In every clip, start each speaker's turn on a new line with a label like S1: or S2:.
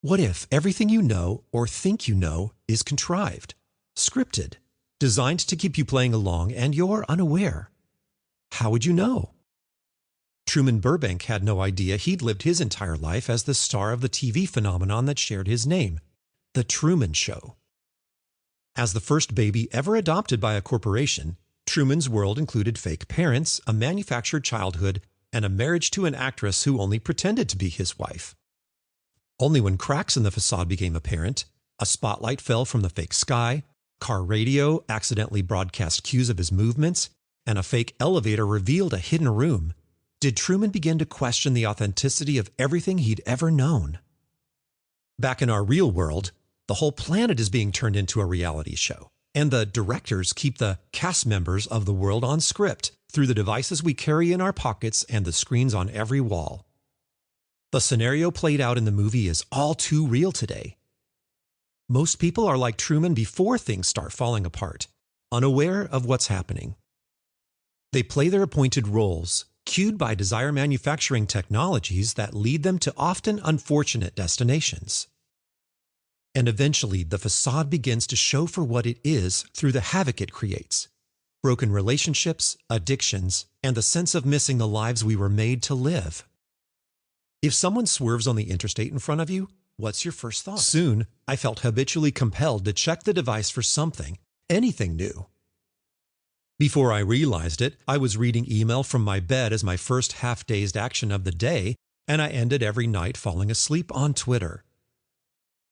S1: What if everything you know or think you know is contrived, scripted, designed to keep you playing along and you're unaware? How would you know? Truman Burbank had no idea he'd lived his entire life as the star of the TV phenomenon that shared his name, The Truman Show. As the first baby ever adopted by a corporation, Truman's world included fake parents, a manufactured childhood, and a marriage to an actress who only pretended to be his wife. Only when cracks in the facade became apparent, a spotlight fell from the fake sky, car radio accidentally broadcast cues of his movements, and a fake elevator revealed a hidden room, did Truman begin to question the authenticity of everything he'd ever known. Back in our real world, the whole planet is being turned into a reality show, and the directors keep the cast members of the world on script through the devices we carry in our pockets and the screens on every wall. The scenario played out in the movie is all too real today. Most people are like Truman before things start falling apart, unaware of what's happening. They play their appointed roles, cued by desire manufacturing technologies that lead them to often unfortunate destinations. And eventually, the facade begins to show for what it is through the havoc it creates: broken relationships, addictions, and the sense of missing the lives we were made to live. If someone swerves on the interstate in front of you, what's your first thought? Soon, I felt habitually compelled to check the device for something, anything new. Before I realized it, I was reading email from my bed as my first half-dazed action of the day, and I ended every night falling asleep on Twitter.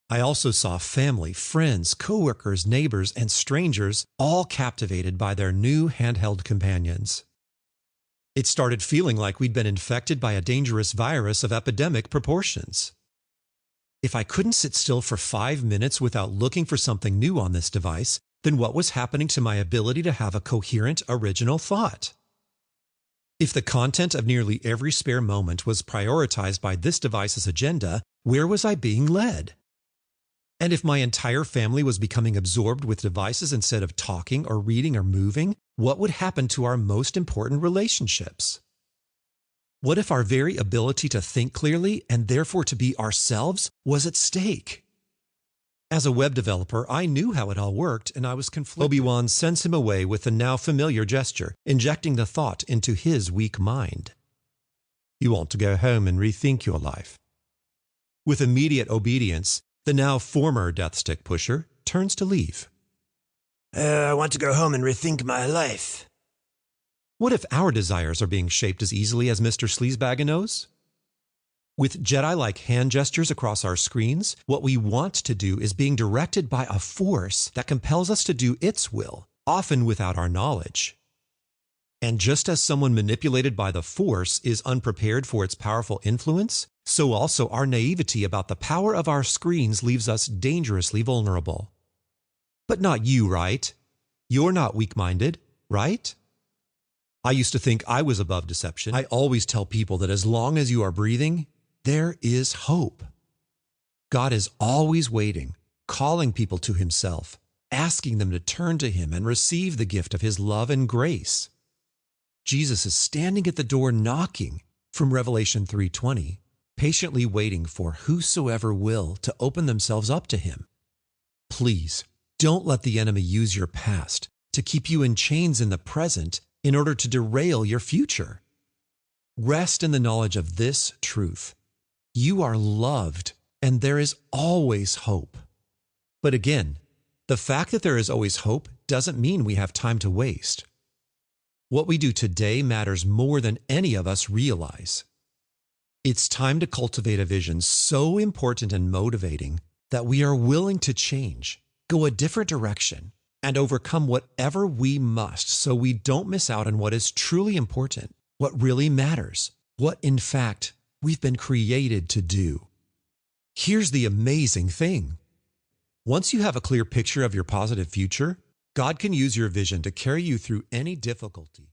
S1: I also saw family, friends, coworkers, neighbors, and strangers all captivated by their new handheld companions. It started feeling like we'd been infected by a dangerous virus of epidemic proportions. If I couldn't sit still for 5 minutes without looking for something new on this device, then what was happening to my ability to have a coherent, original thought? If the content of nearly every spare moment was prioritized by this device's agenda, where was I being led? And if my entire family was becoming absorbed with devices instead of talking or reading or moving, what would happen to our most important relationships? What if our very ability to think clearly and therefore to be ourselves was at stake? As a web developer, I knew how it all worked, and I was conflicted. Obi-Wan sends him away with the now familiar gesture, injecting the thought into his weak mind. You want to go home and rethink your life. With immediate obedience, the now former death stick pusher turns to leave.
S2: I want to go home and rethink my life.
S1: What if our desires are being shaped as easily as Mr. Sleazebag knows? With Jedi-like hand gestures across our screens, what we want to do is being directed by a force that compels us to do its will, often without our knowledge. And just as someone manipulated by the force is unprepared for its powerful influence, so also our naivety about the power of our screens leaves us dangerously vulnerable. But not you, right? You're not weak-minded, right? I used to think I was above deception. I always tell people that as long as you are breathing, there is hope. God is always waiting, calling people to himself, asking them to turn to him and receive the gift of his love and grace. Jesus is standing at the door knocking, from Revelation 3:20, patiently waiting for whosoever will to open themselves up to him. Please, don't let the enemy use your past to keep you in chains in the present in order to derail your future. Rest in the knowledge of this truth. You are loved, and there is always hope. But again, the fact that there is always hope doesn't mean we have time to waste. What we do today matters more than any of us realize. It's time to cultivate a vision so important and motivating that we are willing to change, go a different direction, and overcome whatever we must so we don't miss out on what is truly important, what really matters, what in fact we've been created to do. Here's the amazing thing. Once you have a clear picture of your positive future, God can use your vision to carry you through any difficulty.